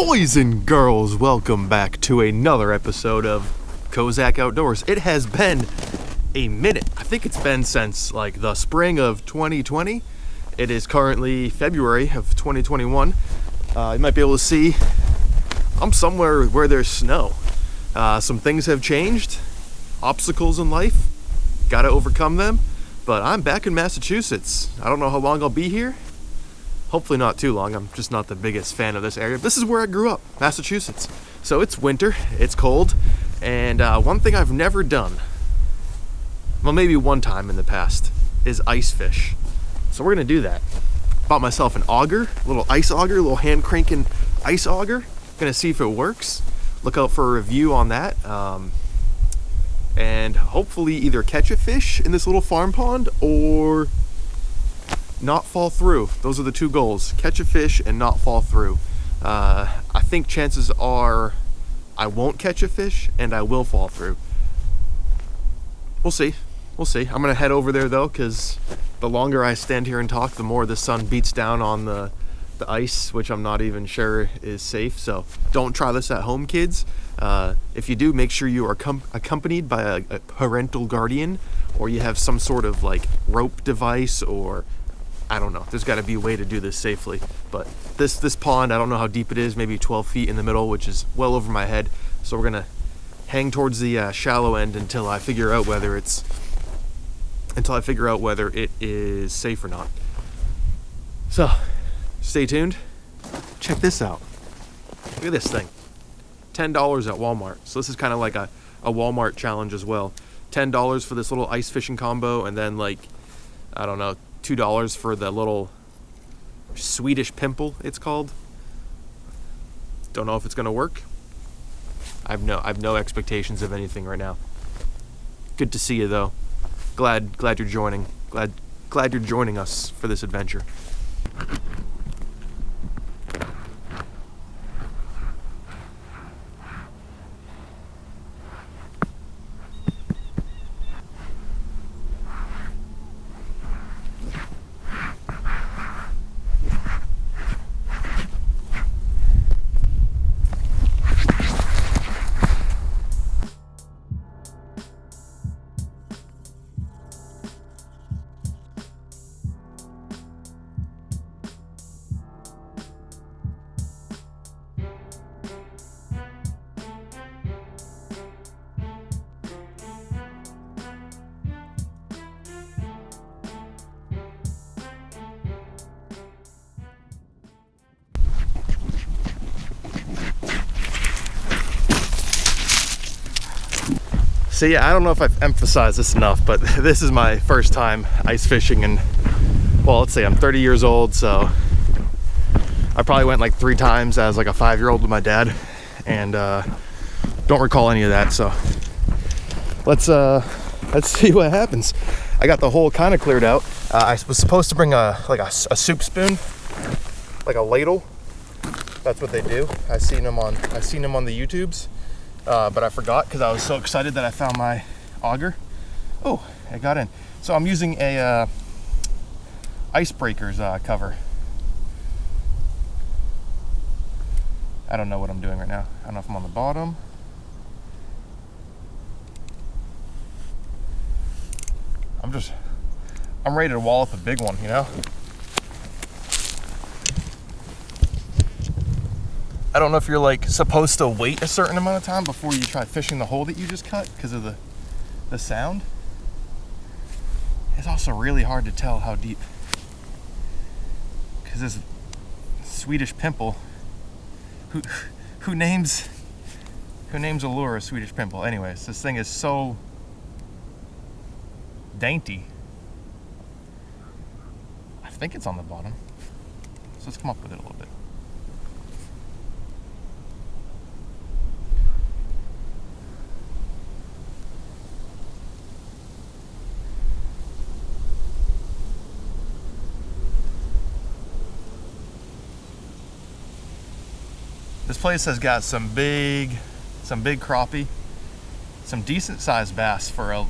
Boys and girls, welcome back to another episode of Kozak Outdoors. It has been a minute. I think it's been since like the spring of 2020. It is currently February of 2021. You might be able to see I'm somewhere where there's snow. Some things have changed. Obstacles in life, gotta overcome them. But I'm back in Massachusetts. I don't know how long I'll be here. Hopefully not too long. I'm just not the biggest fan of this area. This is where I grew up, Massachusetts. So it's winter, it's cold, and one thing I've never done, well, maybe one time in the past, is ice fish. So we're gonna do that. Bought myself an auger, a little ice auger, a little hand cranking ice auger. Gonna see if it works. Look out for a review on that. And hopefully either catch a fish in this little farm pond or not fall through. Those are the two goals: catch a fish and not fall through. I think chances are I won't catch a fish and I will fall through. We'll see. I'm gonna head over there though, because the longer I stand here and talk, the more the sun beats down on the ice, which I'm not even sure is safe. So don't try this at home, kids. If you do, make sure you are accompanied by a parental guardian, or you have some sort of like rope device, or I don't know. There's got to be a way to do this safely. But this pond, I don't know how deep it is, maybe 12 feet in the middle, which is well over my head. So we're gonna hang towards the shallow end until I figure out whether it is safe or not. So stay tuned. Check this out. Look at this thing. $10 at Walmart. So this is kind of like a Walmart challenge as well. $10 for this little ice fishing combo, and then like, I don't know, $2 for the little Swedish pimple, it's called. Don't know if it's gonna work. I've no expectations of anything right now. Good to see you though. Glad you're joining. Glad you're joining us for this adventure. So yeah, I don't know if I've emphasized this enough, but this is my first time ice fishing, and well, let's say I'm 30 years old, so I probably went like 3 times as like a 5-year-old with my dad, and don't recall any of that. So let's see what happens. I got the hole kind of cleared out. I was supposed to bring a soup spoon, like a ladle. That's what they do. I've seen them on the YouTubes. But I forgot because I was so excited that I found my auger. Oh, it got in. So I'm using a icebreakers cover. I don't know what I'm doing right now. I don't know if I'm on the bottom. I'm ready to wall up a big one, you know? I don't know if you're like supposed to wait a certain amount of time before you try fishing the hole that you just cut because of the sound. It's also really hard to tell how deep, because this Swedish pimple, who names a lure a Swedish pimple? Anyways, this thing is so dainty. I think it's on the bottom. So let's come up with it a little bit. This place has got some big crappie, some decent sized bass for a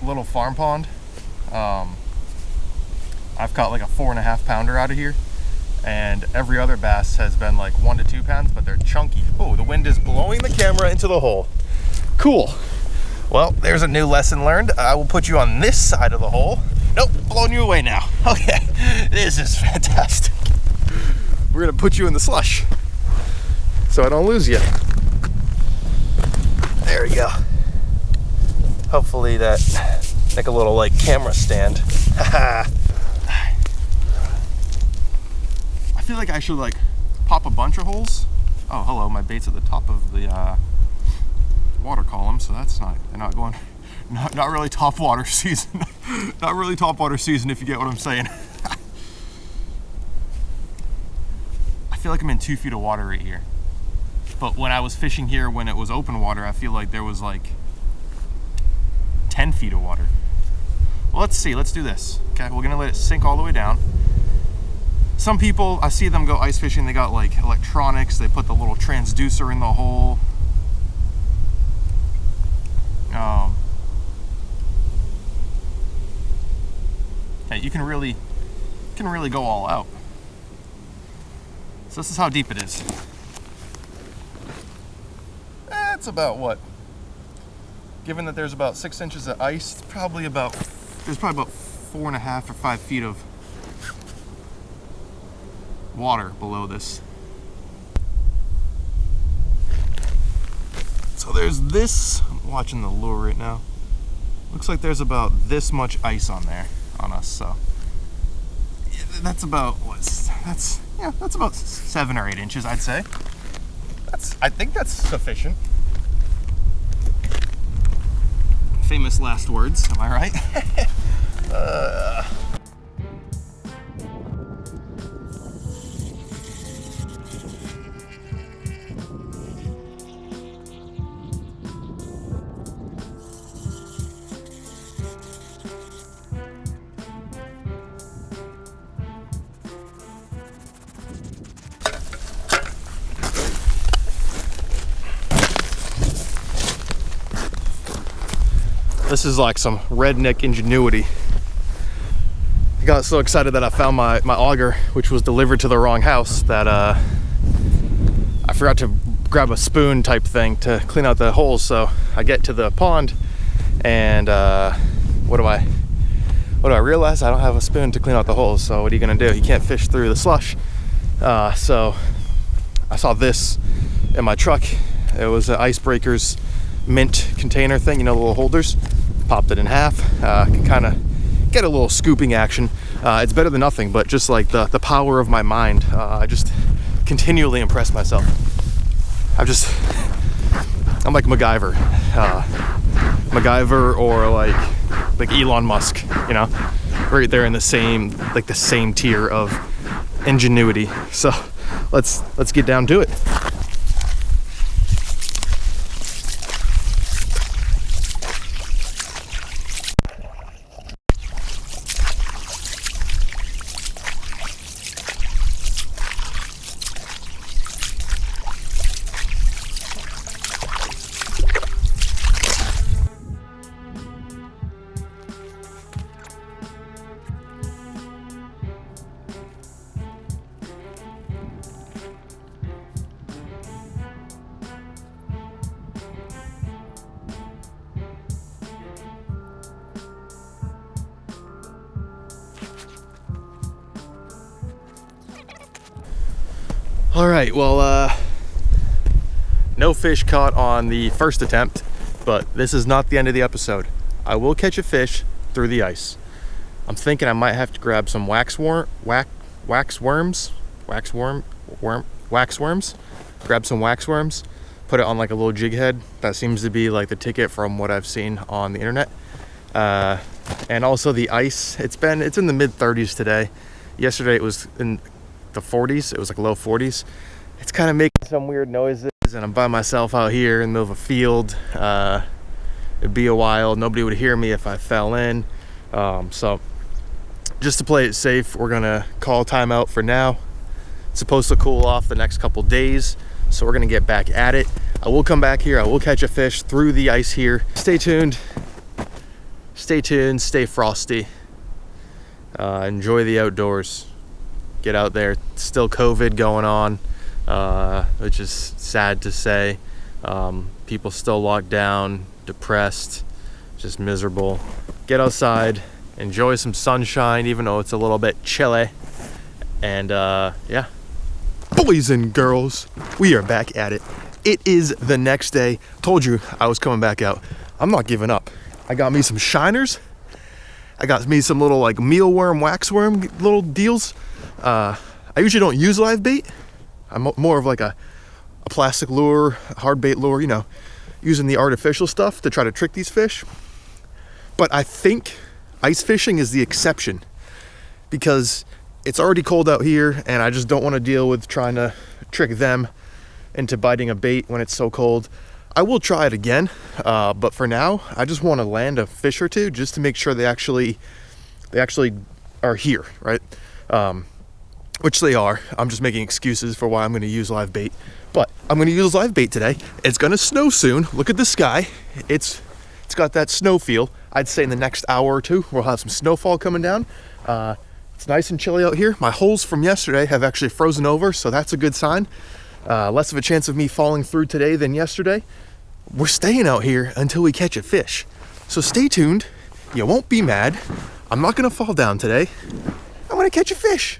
little farm pond. I've caught like a 4.5 pounder out of here, and every other bass has been like 1 to 2 pounds, but they're chunky. Oh, the wind is blowing the camera into the hole. Cool. Well, there's a new lesson learned. I will put you on this side of the hole. Nope, blowing you away now. Okay, this is fantastic. We're gonna put you in the slush so I don't lose you. There we go. Hopefully that make a little like camera stand. I feel like I should like pop a bunch of holes. Oh, hello, my bait's at the top of the water column, so that's not, they're not going, not really top water season. Not really top water season, if you get what I'm saying. I feel like I'm in 2 feet of water right here. But when I was fishing here, when it was open water, I feel like there was like 10 feet of water. Well, let's see, let's do this. Okay, we're gonna let it sink all the way down. Some people, I see them go ice fishing, they got like electronics, they put the little transducer in the hole. Yeah, you can really go all out. So this is how deep it is. It's about what? Given that there's about 6 inches of ice, there's probably about 4.5 or 5 feet of water below this. So there's this, I'm watching the lure right now. Looks like there's about this much ice on there, on us, so. That's about, that's about 7 or 8 inches, I'd say. I think that's sufficient. Famous last words, am I right? This is like some redneck ingenuity. I got so excited that I found my auger, which was delivered to the wrong house, that I forgot to grab a spoon type thing to clean out the holes. So I get to the pond and what do I realize? I don't have a spoon to clean out the holes. So what are you gonna do? You can't fish through the slush. So I saw this in my truck. It was an Icebreakers mint container thing, you know, the little holders. Popped it in half. Can kind of get a little scooping action. It's better than nothing, but just like the power of my mind, I just continually impress myself. I'm like MacGyver. MacGyver or like Elon Musk, you know, right there in the same tier of ingenuity. So let's get down to it. All right, well, no fish caught on the first attempt, but this is not the end of the episode. I will catch a fish through the ice. I'm thinking I might have to grab some wax worms. Grab some wax worms, put it on like a little jig head. That seems to be like the ticket from what I've seen on the internet. And also the ice, it's in the mid-30s today. Yesterday it was in the 40s. It was like low 40s. It's kind of making some weird noises, and I'm by myself out here in the middle of a field. It'd be a while. Nobody would hear me if I fell in. So just to play it safe, we're gonna call timeout for now. It's supposed to cool off the next couple days, so we're gonna get back at it. I will come back here. I will catch a fish through the ice here. Stay tuned. Stay frosty. Enjoy the outdoors. get out there. Still COVID going on, which is sad to say. People still locked down, depressed, just miserable. Get outside, enjoy some sunshine, even though it's a little bit chilly. And yeah, boys and girls, we are back at it. It is the next day. Told you I was coming back out. I'm not giving up. I got me some shiners. I got me some little like mealworm, waxworm little deals. I usually don't use live bait. I'm more of like a plastic lure, hard bait lure, you know, using the artificial stuff to try to trick these fish. But I think ice fishing is the exception, because it's already cold out here and I just don't want to deal with trying to trick them into biting a bait when it's so cold. I will try it again, but for now I just want to land a fish or two just to make sure they actually are here, right? Which they are. I'm just making excuses for why I'm going to use live bait, but I'm going to use live bait today. It's going to snow soon. Look at the sky. It's got that snow feel. I'd say in the next hour or two we'll have some snowfall coming down. It's nice and chilly out here. My holes from yesterday have actually frozen over, so that's a good sign. Less of a chance of me falling through today than yesterday. We're staying out here until we catch a fish, so stay tuned. You won't be mad. I'm not gonna fall down today. I'm gonna catch a fish.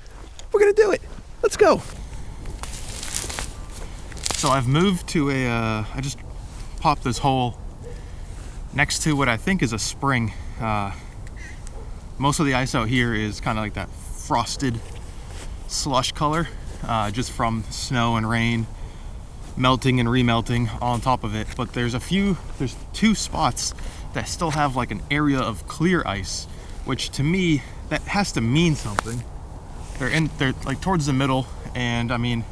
We're gonna do it. Let's go. So I've moved to I just popped this hole next to what I think is a spring. Most of the ice out here is kind of like that frosted slush color, just from snow and rain melting and remelting on top of it. But there's two spots that still have like an area of clear ice, which to me, that has to mean something. They're like towards the middle, and I mean,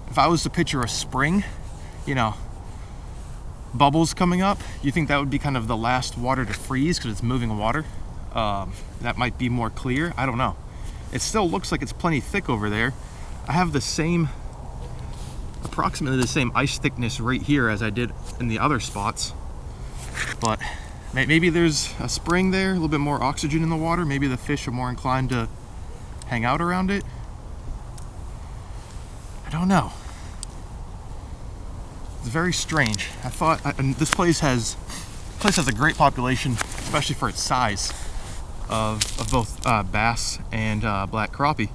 if I was to picture a spring, you know, bubbles coming up, you think that would be kind of the last water to freeze because it's moving water. That might be more clear. I don't know. It still looks like it's plenty thick over there. I have approximately the same ice thickness right here as I did in the other spots, but maybe there's a spring there, a little bit more oxygen in the water. Maybe the fish are more inclined to hang out around it. I don't know. It's very strange. I thought this place has a great population, especially for its size, of both bass and black crappie,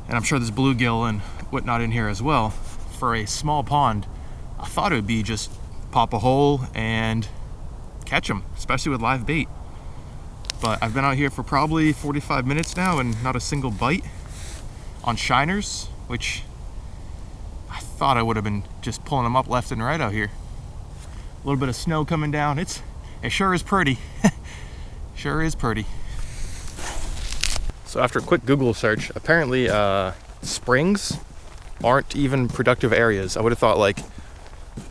and I'm sure there's bluegill and whatnot in here as well. For a small pond, I thought it would be just pop a hole and catch them, especially with live bait. But I've been out here for probably 45 minutes now and not a single bite on shiners, which I thought I would have been just pulling them up left and right out here. A little bit of snow coming down. It sure is pretty. Sure is pretty. So after a quick Google search, apparently springs aren't even productive areas. I would have thought like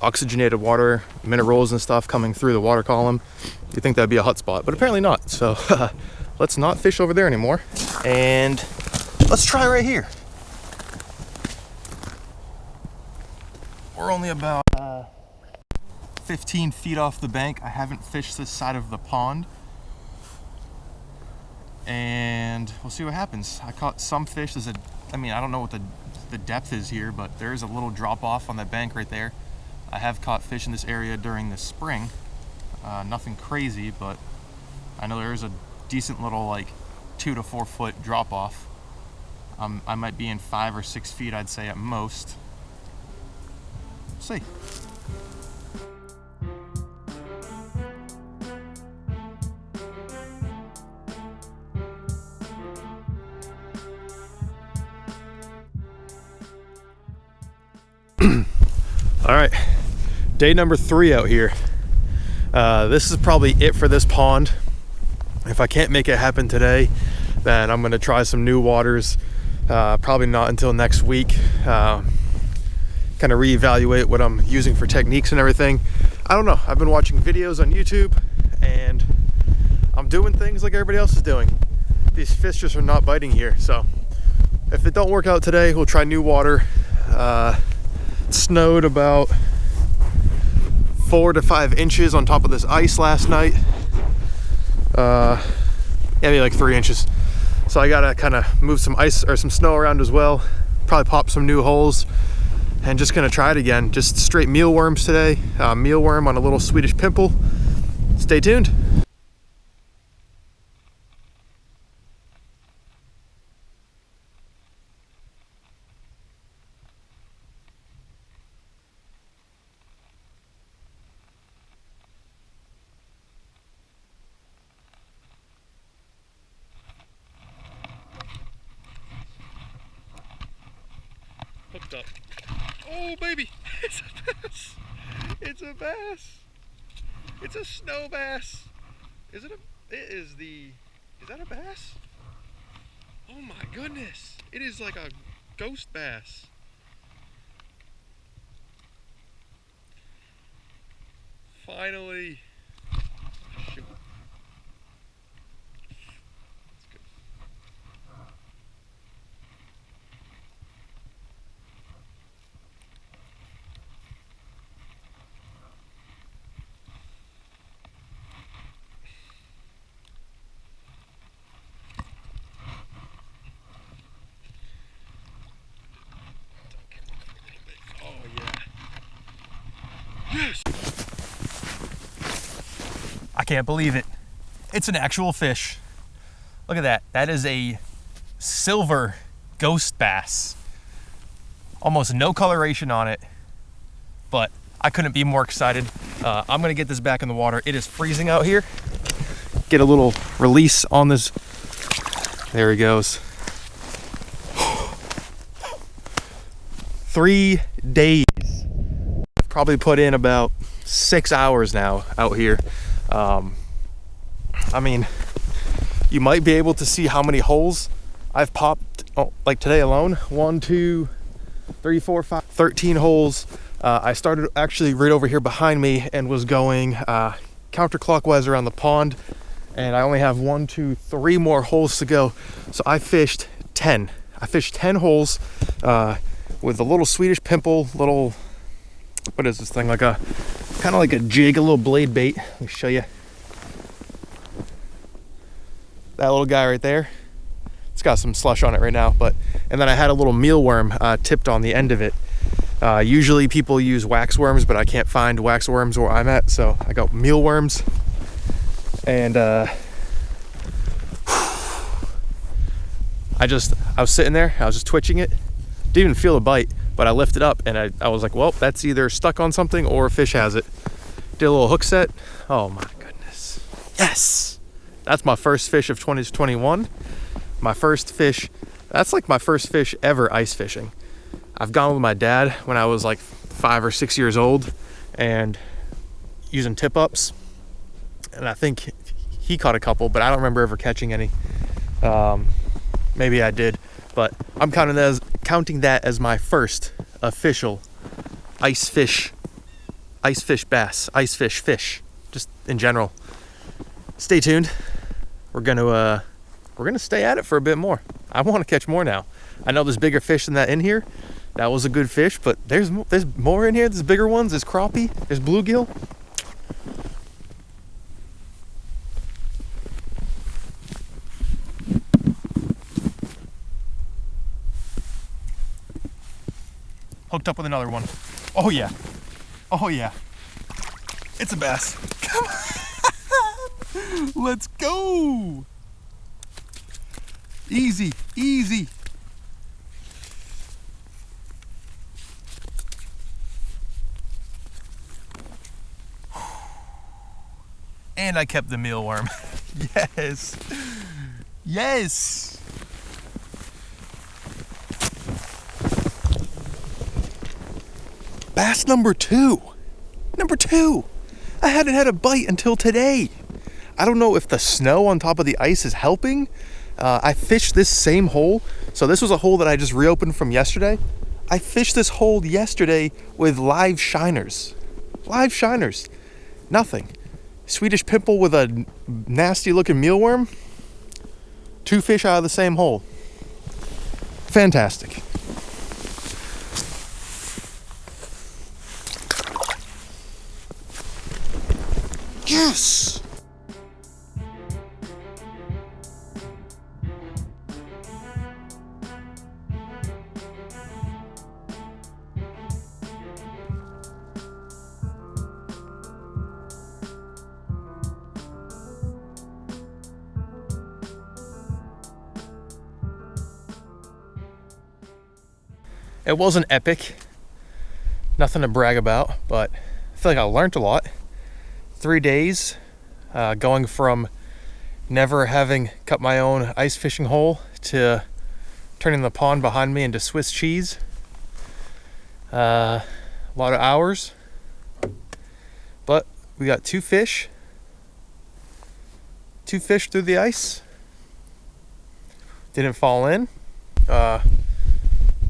oxygenated water, minerals and stuff coming through the water column, you'd think that'd be a hot spot, but apparently not. So let's not fish over there anymore, and let's try right here. We're only about 15 feet off the bank. I haven't fished this side of the pond, and we'll see what happens. I caught some fish. I don't know what the depth is here, but there is a little drop off on that bank right there. I have caught fish in this area during the spring. Nothing crazy, but I know there is a decent little like 2 to 4 foot drop off. I might be in 5 or 6 feet, I'd say at most. Let's see. All right, day number 3 out here. This is probably it for this pond. If I can't make it happen today, then I'm gonna try some new waters. Probably not until next week. Kind of reevaluate what I'm using for techniques and everything. I don't know, I've been watching videos on YouTube and I'm doing things like everybody else is doing. These fish just are not biting here. So if it don't work out today, we'll try new water. It snowed about 4 to 5 inches on top of this ice last night. Maybe like 3 inches. So I gotta kind of move some ice or some snow around as well. Probably pop some new holes and just gonna try it again. Just straight mealworms today. Mealworm on a little Swedish pimple. Stay tuned. Hooked up. Oh baby, it's a bass. It's a bass. It's a snow bass. Is it a, it is the, is that a bass? Oh my goodness. It is like a ghost bass. Finally. Shoot. Yes! I can't believe it. It's an actual fish. Look at that. That is a silver ghost bass. Almost no coloration on it, but I couldn't be more excited. I'm gonna get this back in the water. It is freezing out here. Get a little release on this. There he goes. 3 days. Probably put in about 6 hours now out here. I mean, you might be able to see how many holes I've popped, like today alone. 1, 2, 3, 4, 5, 13 holes. I started actually right over here behind me and was going counterclockwise around the pond, and I only have 1, 2, 3 more holes to go. So I fished 10. I fished 10 holes with a little Swedish pimple, little, what is this thing, like a kind of like a jig, a little blade bait. Let me show you that little guy right there. It's got some slush on it right now, but, and then I had a little mealworm tipped on the end of it. Usually people use waxworms, but I can't find waxworms where I'm at, so I got mealworms. And I was sitting there, I was just twitching it. Didn't even feel a bite, but I lifted up and I was like, well, that's either stuck on something or a fish has it. Did a little hook set. Oh my goodness. Yes! That's my first fish of 2021. My first fish, that's like my first fish ever ice fishing. I've gone with my dad when I was like 5 or 6 years old and using tip ups. And I think he caught a couple, but I don't remember ever catching any. Maybe I did, but I'm counting that as my first official ice fish bass, ice fish, just in general. Stay tuned. We're gonna stay at it for a bit more. I want to catch more now. I know there's bigger fish than that in here. That was a good fish, but there's more in here. There's bigger ones. There's crappie. There's bluegill. Hooked up with another one. Oh yeah. Oh yeah. It's a bass. Come on. Let's go. Easy, easy. And I kept the mealworm. Yes. Yes. Bass number 2. Number 2. I hadn't had a bite until today. I don't know if the snow on top of the ice is helping. I fished this same hole. So this was a hole that I just reopened from yesterday. I fished this hole yesterday with live shiners. Live shiners. Nothing. Swedish pimple with a nasty looking mealworm. 2 fish out of the same hole. Fantastic. Yes! It wasn't epic, nothing to brag about, but I feel like I learned a lot. 3 days, going from never having cut my own ice fishing hole to turning the pond behind me into Swiss cheese. A lot of hours, but we got two fish through the ice. Didn't fall in.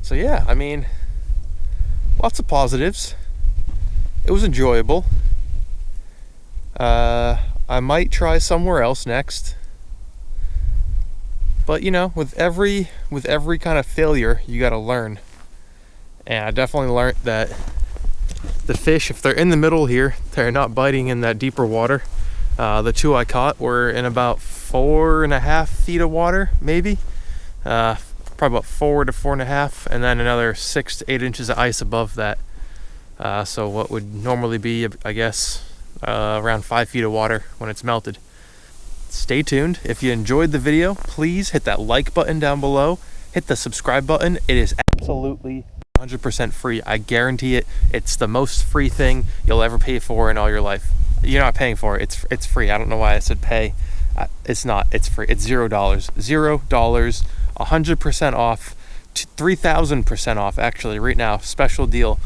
So yeah, I mean, lots of positives. It was enjoyable. I might try somewhere else next. But you know, with every kind of failure, you got to learn. And I definitely learned that the fish, if they're in the middle here, they're not biting in that deeper water. The two I caught were in about 4.5 feet of water, maybe. Probably about 4 to 4.5, and then another 6 to 8 inches of ice above that. So what would normally be, I guess, around 5 feet of water when it's melted. Stay tuned. If you enjoyed the video, please hit that like button down below. Hit the subscribe button. It is absolutely 100% free. I guarantee it. It's the most free thing you'll ever pay for in all your life. You're not paying for it. It's free. I don't know why I said pay. It's not. It's free. It's $0. $0. 100% off. 3,000% off actually right now. Special deal.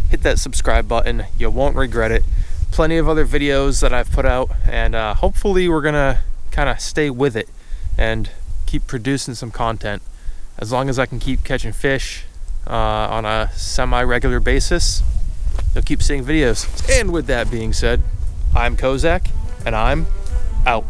Hit that subscribe button. You won't regret it. Plenty of other videos that I've put out, and hopefully we're gonna kind of stay with it and keep producing some content. As long as I can keep catching fish on a semi-regular basis, you'll keep seeing videos. And with that being said, I'm Kozak, and I'm out.